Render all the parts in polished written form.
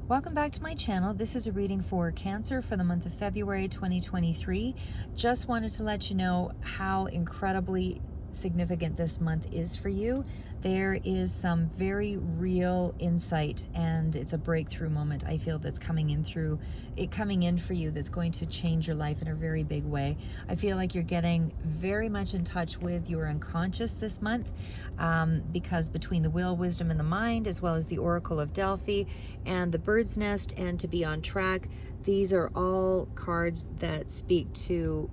Welcome back to my channel. This is a reading for Cancer for the month of February 2023. Just wanted to let you know how incredibly significant this month is for you. There is some very real insight, and it's a breakthrough moment I feel that's coming in for you, that's going to change your life in a very big way. I feel like you're getting very much in touch with your unconscious this month, because between the will, wisdom, and the mind, as well as the Oracle of Delphi and the bird's nest and to be on track, these are all cards that speak to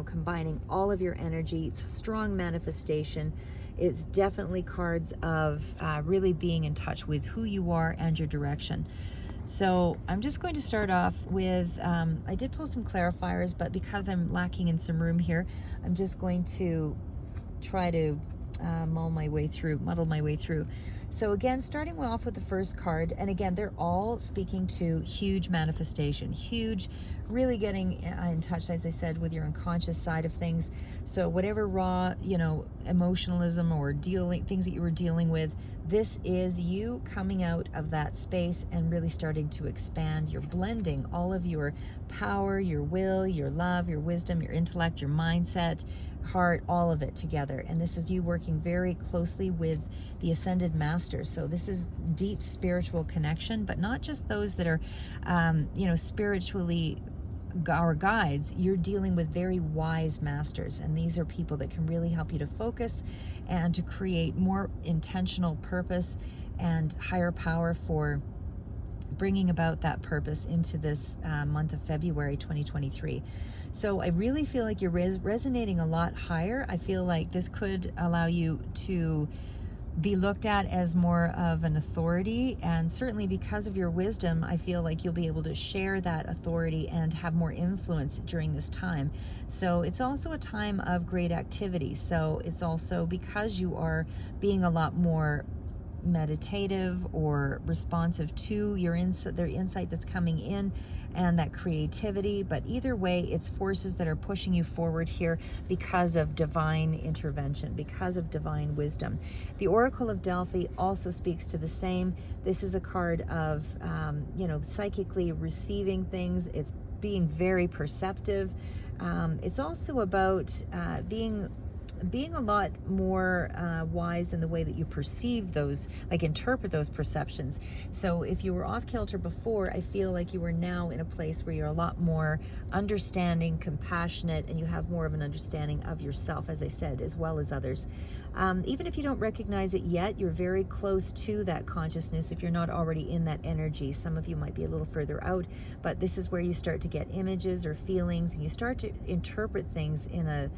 combining all of your energy. It's a strong manifestation. It's definitely cards of really being in touch with who you are and your direction. So I'm just going to start off with, I did pull some clarifiers, but because I'm lacking in some room here, I'm just going to try to muddle my way through. So again, starting off with the first card, and again, they're all speaking to huge manifestation, huge, really getting in touch, as I said, with your unconscious side of things. So whatever raw, emotionalism or things that you were dealing with, this is you coming out of that space and really starting to expand. You're blending all of your power, your will, your love, your wisdom, your intellect, your mindset, heart, all of it together. And this is you working very closely with the ascended masters. So this is deep spiritual connection, but not just those that are spiritually our guides. You're dealing with very wise masters, and these are people that can really help you to focus and to create more intentional purpose and higher power for bringing about that purpose into this month of February 2023. So I really feel like you're resonating a lot higher. I feel like this could allow you to be looked at as more of an authority, and certainly because of your wisdom, I feel like you'll be able to share that authority and have more influence during this time. So it's also a time of great activity. So it's also because you are being a lot more meditative or responsive to your their insight that's coming in, and that creativity. But either way, it's forces that are pushing you forward here because of divine intervention, because of divine wisdom. The Oracle of Delphi also speaks to the same. This is a card of psychically receiving things. It's being very perceptive. It's also about being a lot more wise in the way that you perceive those, like interpret those perceptions. So if you were off kilter before, I feel like you are now in a place where you're a lot more understanding, compassionate, and you have more of an understanding of yourself, as I said, as well as others. Even if you don't recognize it yet, you're very close to that consciousness if you're not already in that energy. Some of you might be a little further out, but this is where you start to get images or feelings, and you start to interpret things in a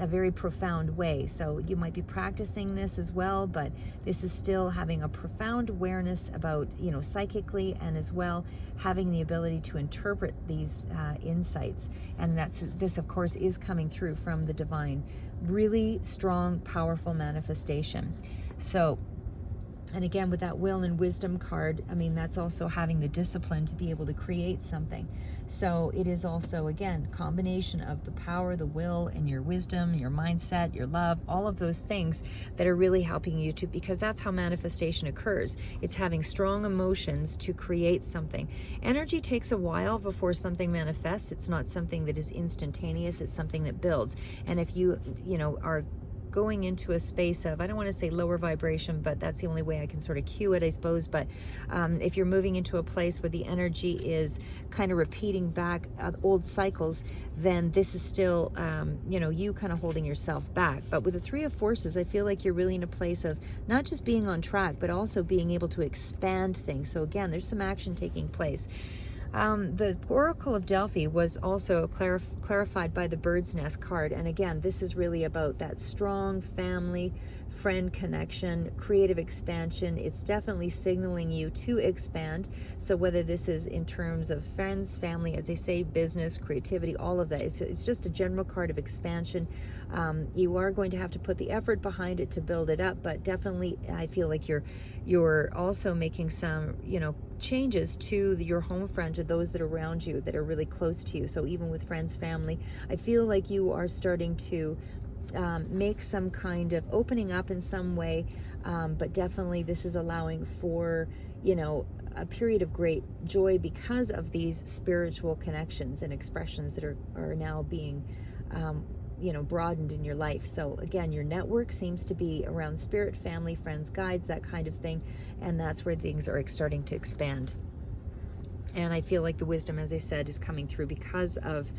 very profound way. So you might be practicing this as well, but this is still having a profound awareness about, psychically, and as well having the ability to interpret these insights. And this of course is coming through from the divine. Really strong, powerful manifestation. So, and again, with that will and wisdom card, I mean, that's also having the discipline to be able to create something. So it is also, again, combination of the power, the will, and your wisdom, your mindset, your love, all of those things that are really helping you to, because that's how manifestation occurs. It's having strong emotions to create something. Energy takes a while before something manifests. It's not something that is instantaneous. It's something that builds. And if you are going into a space of, I don't want to say lower vibration, but that's the only way I can sort of cue it, I suppose. But if you're moving into a place where the energy is kind of repeating back old cycles, then this is still, you kind of holding yourself back. But with the Three of Forces, I feel like you're really in a place of not just being on track, but also being able to expand things. So again, there's some action taking place. The Oracle of Delphi was also clarified by the bird's nest card. And again, this is really about that strong family, friend connection, creative expansion. It's definitely signaling you to expand. So whether this is in terms of friends, family, as they say, business, creativity, all of that, it's just a general card of expansion. You are going to have to put the effort behind it to build it up, but definitely I feel like you're also making some, changes to your home front, or those that are around you that are really close to you. So even with friends, family, I feel like you are starting to make some kind of opening up in some way, but definitely this is allowing for a period of great joy because of these spiritual connections and expressions that are now being broadened in your life. So again, your network seems to be around spirit, family, friends, guides, that kind of thing, and that's where things are starting to expand. And I feel like the wisdom, as I said, is coming through because of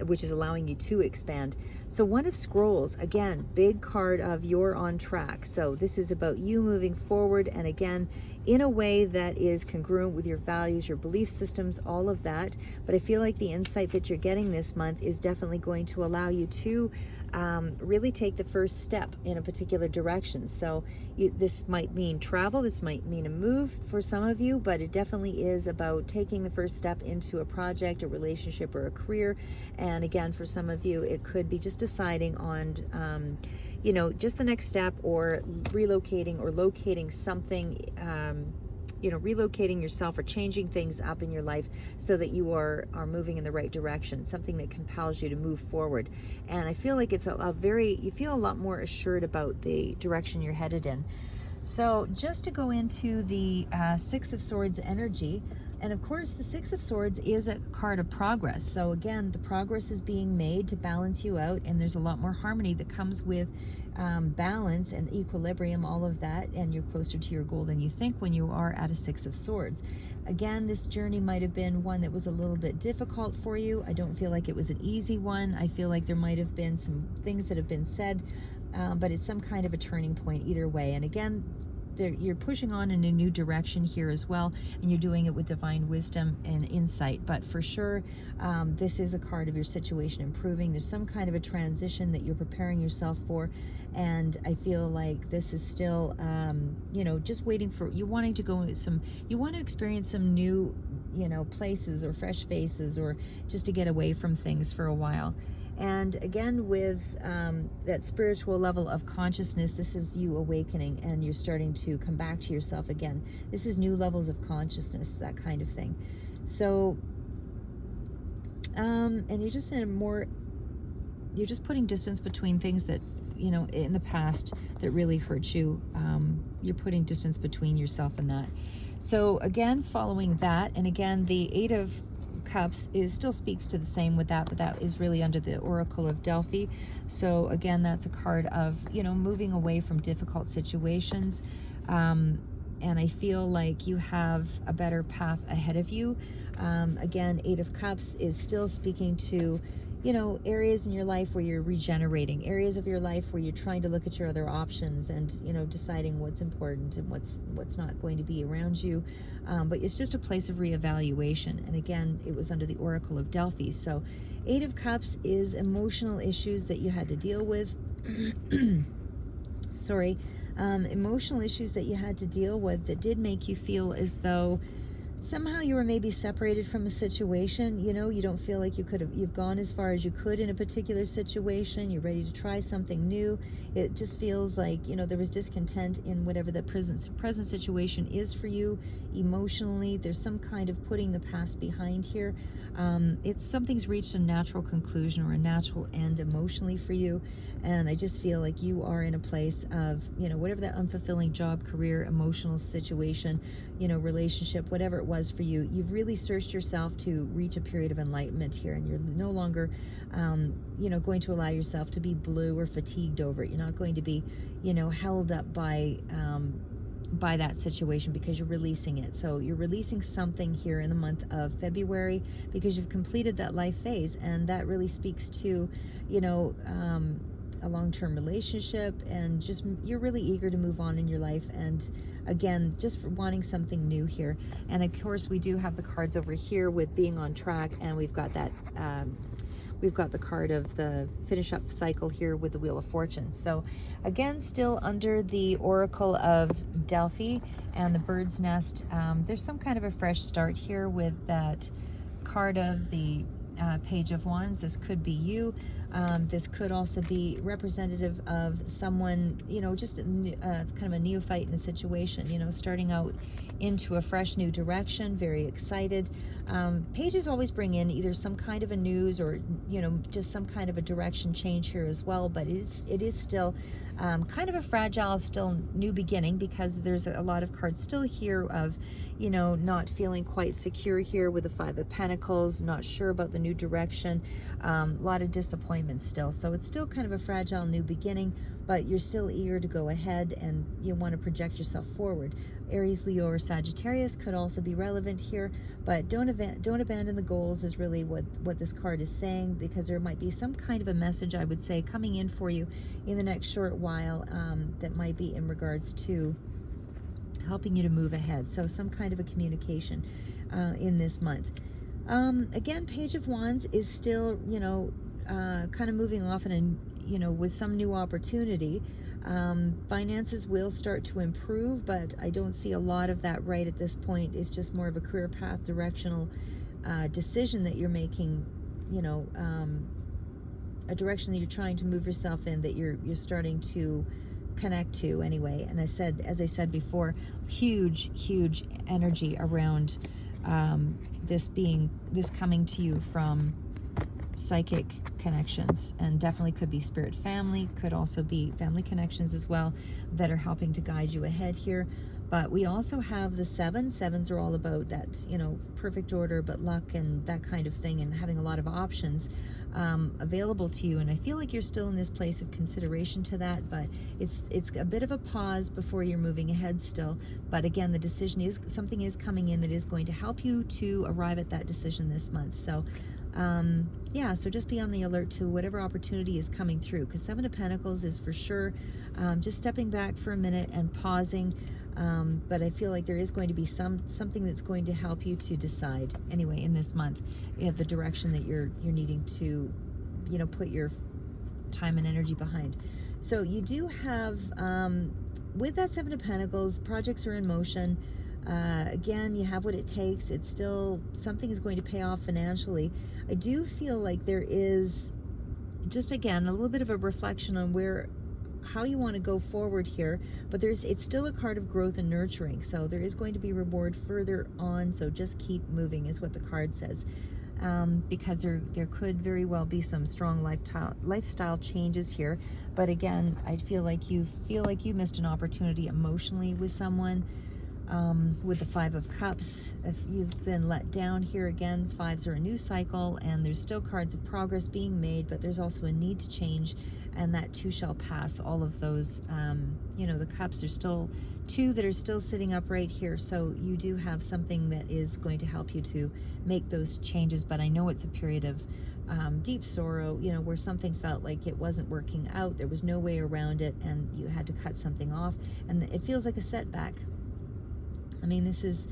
which is allowing you to expand. So One of Scrolls, again, big card of you're on track. So this is about you moving forward, and again, in a way that is congruent with your values, your belief systems, all of that. But I feel like the insight that you're getting this month is definitely going to allow you to really take the first step in a particular direction. So this might mean travel, this might mean a move for some of you, but it definitely is about taking the first step into a project, a relationship, or a career. And again, for some of you, it could be just deciding on just the next step, or relocating or locating something, relocating yourself or changing things up in your life so that you are moving in the right direction, something that compels you to move forward. And I feel like it's you feel a lot more assured about the direction you're headed in. So just to go into the Six of Swords energy, and of course the Six of Swords is a card of progress. So again, the progress is being made to balance you out, and there's a lot more harmony that comes with balance and equilibrium, all of that, and you're closer to your goal than you think when you are at a Six of Swords. Again, this journey might have been one that was a little bit difficult for you. I don't feel like it was an easy one. I feel like there might have been some things that have been said, but it's some kind of a turning point either way. And again, you're pushing on in a new direction here as well, and you're doing it with divine wisdom and insight. But for sure, this is a card of your situation improving. There's some kind of a transition that you're preparing yourself for, and I feel like this is still just waiting for you, wanting to go you want to experience some new places or fresh faces, or just to get away from things for a while. And again, with that spiritual level of consciousness, this is you awakening, and you're starting to come back to yourself again. This is new levels of consciousness, that kind of thing. So, and you're just you're just putting distance between things that, in the past that really hurt you. You're putting distance between yourself and that. So again, following that, and again, the Eight of Cups still speaks to the same with that, but that is really under the Oracle of Delphi. So again, that's a card of moving away from difficult situations, and I feel like you have a better path ahead of you. Again, Eight of Cups is still speaking to areas in your life where you're regenerating, areas of your life where you're trying to look at your other options and deciding what's important and what's not going to be around you. But it's just a place of reevaluation. And again, it was under the Oracle of Delphi. So Eight of Cups is emotional issues that you had to deal with. Sorry. Emotional issues that you had to deal with that did make you feel as though somehow you were maybe separated from a situation. You don't feel like you've gone as far as you could in a particular situation. You're ready to try something new. It just feels like, there was discontent in whatever the present situation is for you emotionally. There's some kind of putting the past behind here. Something's reached a natural conclusion or a natural end emotionally for you. And I just feel like you are in a place of, whatever that unfulfilling job, career, emotional situation, relationship, whatever it was for you, you've really searched yourself to reach a period of enlightenment here. And you're no longer, going to allow yourself to be blue or fatigued over it. You're not going to be, held up by that situation, because you're releasing it. So you're releasing something here in the month of February because you've completed that life phase. And that really speaks to, a long-term relationship, and just you're really eager to move on in your life, and again, just wanting something new here. And of course, we do have the cards over here with being on track, and we've got that we've got the card of the finish up cycle here with the Wheel of Fortune. So again, still under the Oracle of Delphi and the Bird's Nest. There's some kind of a fresh start here with that card of the Page of Wands. This could be you. This could also be representative of someone, just kind of a neophyte in a situation, starting out into a fresh new direction, very excited. Pages always bring in either some kind of a news or, you know, just some kind of a direction change here as well, but it is still kind of a fragile, still new beginning, because there's a lot of cards still here of, you know, not feeling quite secure here with the Five of Pentacles, not sure about the new direction, a lot of disappointment still. So it's still kind of a fragile new beginning, but you're still eager to go ahead and you want to project yourself forward. Aries, Leo, or Sagittarius could also be relevant here, but don't abandon the goals is really what this card is saying, because there might be some kind of a message, I would say, coming in for you in the next short while that might be in regards to helping you to move ahead. So some kind of a communication in this month. Again, Page of Wands is still, you know, kind of moving off and, you know, with some new opportunity. Finances will start to improve, but I don't see a lot of that right at this point. It's just more of a career path, directional decision that you're making, you know, a direction that you're trying to move yourself in, that you're starting to connect to anyway. And as I said before, huge energy around this coming to you from psychic connections, and definitely could be spirit family, could also be family connections as well that are helping to guide you ahead here. But we also have the sevens are all about that, you know, perfect order, but luck and that kind of thing, and having a lot of options available to you. And I feel like you're still in this place of consideration to that, but it's a bit of a pause before you're moving ahead still. But again, the decision is, something is coming in that is going to help you to arrive at that decision this month. So yeah, so just be on the alert to whatever opportunity is coming through, because Seven of Pentacles is for sure just stepping back for a minute and pausing. But I feel like there is going to be something that's going to help you to decide anyway in this month, the direction that you're needing to, you know, put your time and energy behind. So you do have with that Seven of Pentacles, projects are in motion. Again, you have what it takes. It's still, something is going to pay off financially. I do feel like there is just, again, a little bit of a reflection on how you want to go forward here, but it's still a card of growth and nurturing. So there is going to be reward further on. So just keep moving is what the card says. Because there could very well be some strong lifestyle changes here. But again, I feel like you missed an opportunity emotionally with someone. With the Five of Cups, if you've been let down here, again, fives are a new cycle, and there's still cards of progress being made, but there's also a need to change, and that too shall pass. All of those, you know, the cups are still two that are still sitting upright here, so you do have something that is going to help you to make those changes. But I know it's a period of deep sorrow, you know, where something felt like it wasn't working out, there was no way around it, and you had to cut something off, and it feels like a setback. I mean, this is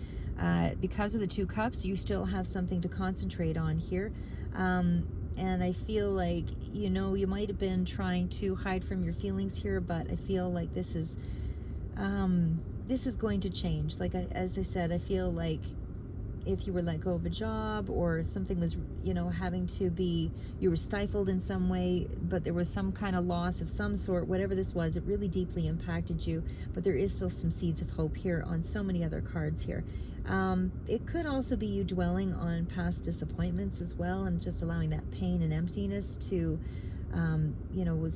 because of the Two Cups, you still have something to concentrate on here. And I feel like, you know, you might have been trying to hide from your feelings here, but I feel like this is going to change. Like, as I said, I feel like if you were let go of a job, or something was, you know, you were stifled in some way, but there was some kind of loss of some sort, whatever this was, it really deeply impacted you. But there is still some seeds of hope here on so many other cards here. It could also be you dwelling on past disappointments as well, and just allowing that pain and emptiness to, you know,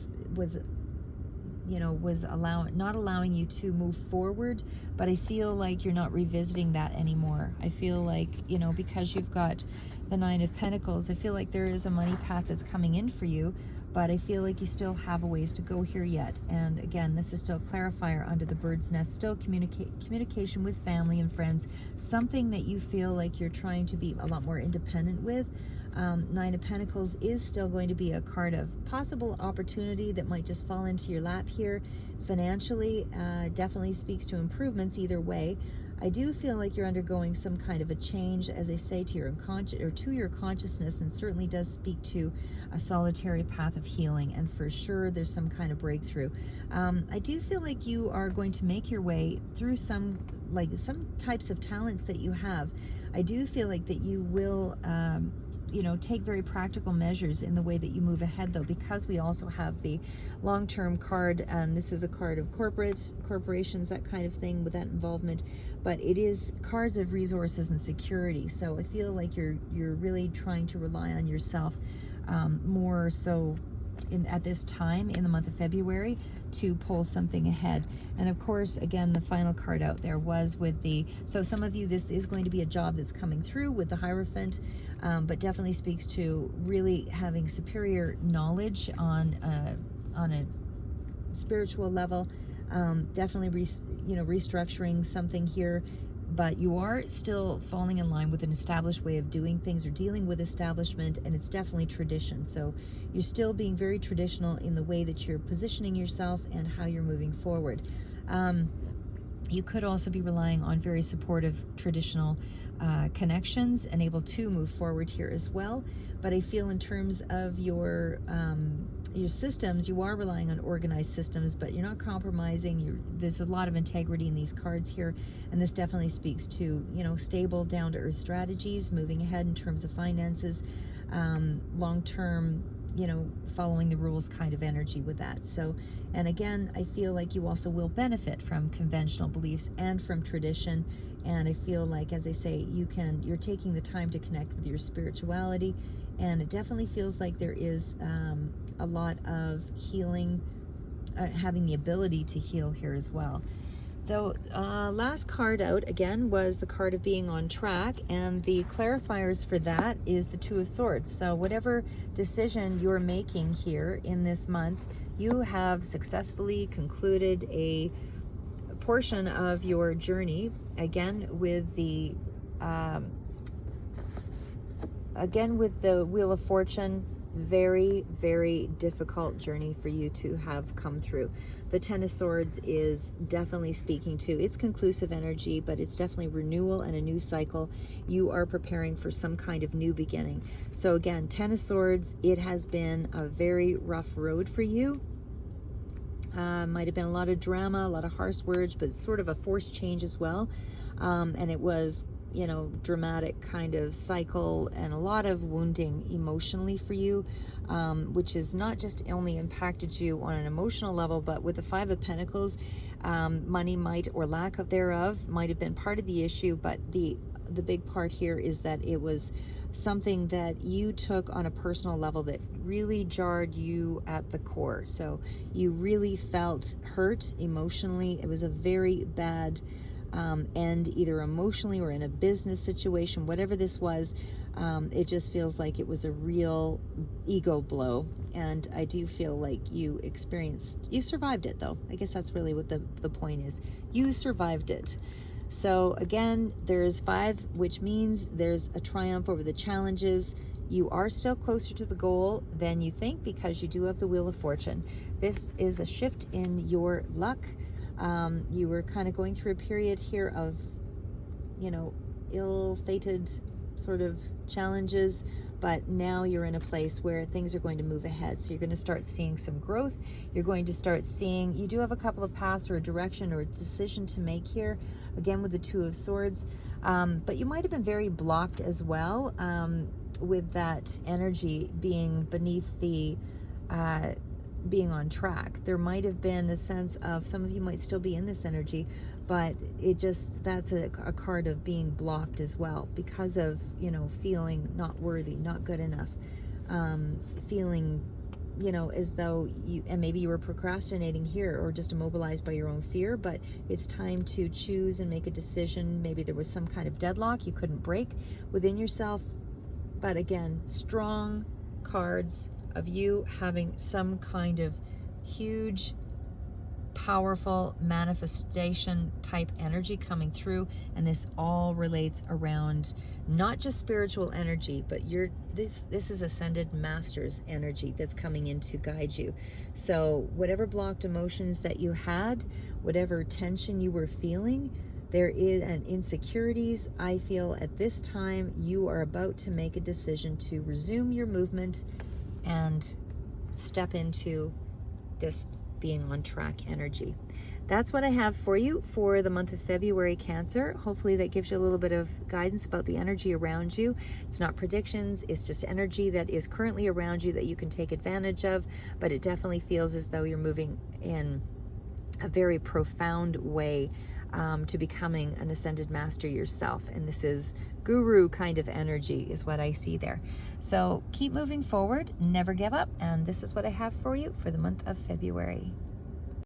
not allowing you to move forward. But I feel like you're not revisiting that anymore. I feel like, you know, because you've got the Nine of Pentacles, I feel like there is a money path that's coming in for you, but I feel like you still have a ways to go here yet. And again, this is still clarifier under the bird's nest, still communication with family and friends, something that you feel like you're trying to be a lot more independent with. Nine of Pentacles is still going to be a card of possible opportunity that might just fall into your lap here. Financially, definitely speaks to improvements either way. I do feel like you're undergoing some kind of a change, as I say, to your unconscious, or to your consciousness, and certainly does speak to a solitary path of healing, and for sure there's some kind of breakthrough. I do feel like you are going to make your way through some types of talents that you have. I do feel like that you will take very practical measures in the way that you move ahead, though, because we also have the long-term card, and this is a card of corporations, that kind of thing, with that involvement. But it is cards of resources and security. So I feel like you're really trying to rely on yourself, more so at this time in the month of February, to pull something ahead. And of course, again, the final card out there was with so some of you, this is going to be a job that's coming through with the Hierophant, but definitely speaks to really having superior knowledge on a spiritual level. Definitely restructuring something here, but you are still falling in line with an established way of doing things or dealing with establishment, and it's definitely tradition. So you're still being very traditional in the way that you're positioning yourself and how you're moving forward. You could also be relying on very supportive traditional connections and able to move forward here as well. But I feel in terms of your systems, you are relying on organized systems, but you're not compromising. There's a lot of integrity in these cards here, and this definitely speaks to stable, down-to-earth strategies, moving ahead in terms of finances, long-term, following the rules kind of energy with that. So, and again, I feel like you also will benefit from conventional beliefs and from tradition. And I feel like, as I say, you're taking the time to connect with your spirituality, and it definitely feels like there is a lot of healing, having the ability to heal here as well. Though last card out again was the card of being on track, and the clarifiers for that is the Two of Swords. So whatever decision you're making here in this month, you have successfully concluded a portion of your journey, again with the Wheel of Fortune. Very, very difficult journey for you to have come through. The Ten of Swords is definitely speaking to its conclusive energy, but it's definitely renewal and a new cycle. You are preparing for some kind of new beginning. So again, Ten of Swords, it has been a very rough road for you. Might have been a lot of drama, a lot of harsh words, but it's sort of a forced change as well. And it was dramatic kind of cycle and a lot of wounding emotionally for you, which has not just only impacted you on an emotional level, but with the Five of Pentacles, money might, or lack of thereof, might have been part of the issue. But the big part here is that it was something that you took on a personal level that really jarred you at the core. So you really felt hurt emotionally. It was a very bad end, either emotionally or in a business situation, whatever this was. It just feels like it was a real ego blow, and I do feel like you survived it, though. I guess that's really what the point is. You survived it. So again, there's 5, which means there's a triumph over the challenges. You are still closer to the goal than you think, because you do have the Wheel of Fortune. This is a shift in your luck. You were kind of going through a period here of, ill-fated sort of challenges, but now you're in a place where things are going to move ahead. So you're going to start seeing some growth. You're going to start seeing, you do have a couple of paths or a direction or a decision to make here, again with the Two of Swords, but you might have been very blocked as well, with that energy being beneath the being on track. There might have been a sense of, some of you might still be in this energy, but that's a card of being blocked as well, because of feeling not worthy, not good enough, feeling as though and maybe you were procrastinating here, or just immobilized by your own fear. But it's time to choose and make a decision. Maybe there was some kind of deadlock you couldn't break within yourself. But again, strong cards of you having some kind of huge, powerful manifestation type energy coming through. And this all relates around not just spiritual energy, but this is ascended masters energy that's coming in to guide you. So whatever blocked emotions that you had, whatever tension you were feeling, there is, and insecurities, I feel at this time you are about to make a decision to resume your movement and step into this being on track energy. that's what I have for you for the month of February, Cancer. Hopefully that gives you a little bit of guidance about the energy around you. It's not predictions, it's just energy that is currently around you that you can take advantage of, but it definitely feels as though you're moving in a very profound way to becoming an ascended master yourself. And this is guru kind of energy is what I see there. So keep moving forward, never give up. And this is what I have for you for the month of February.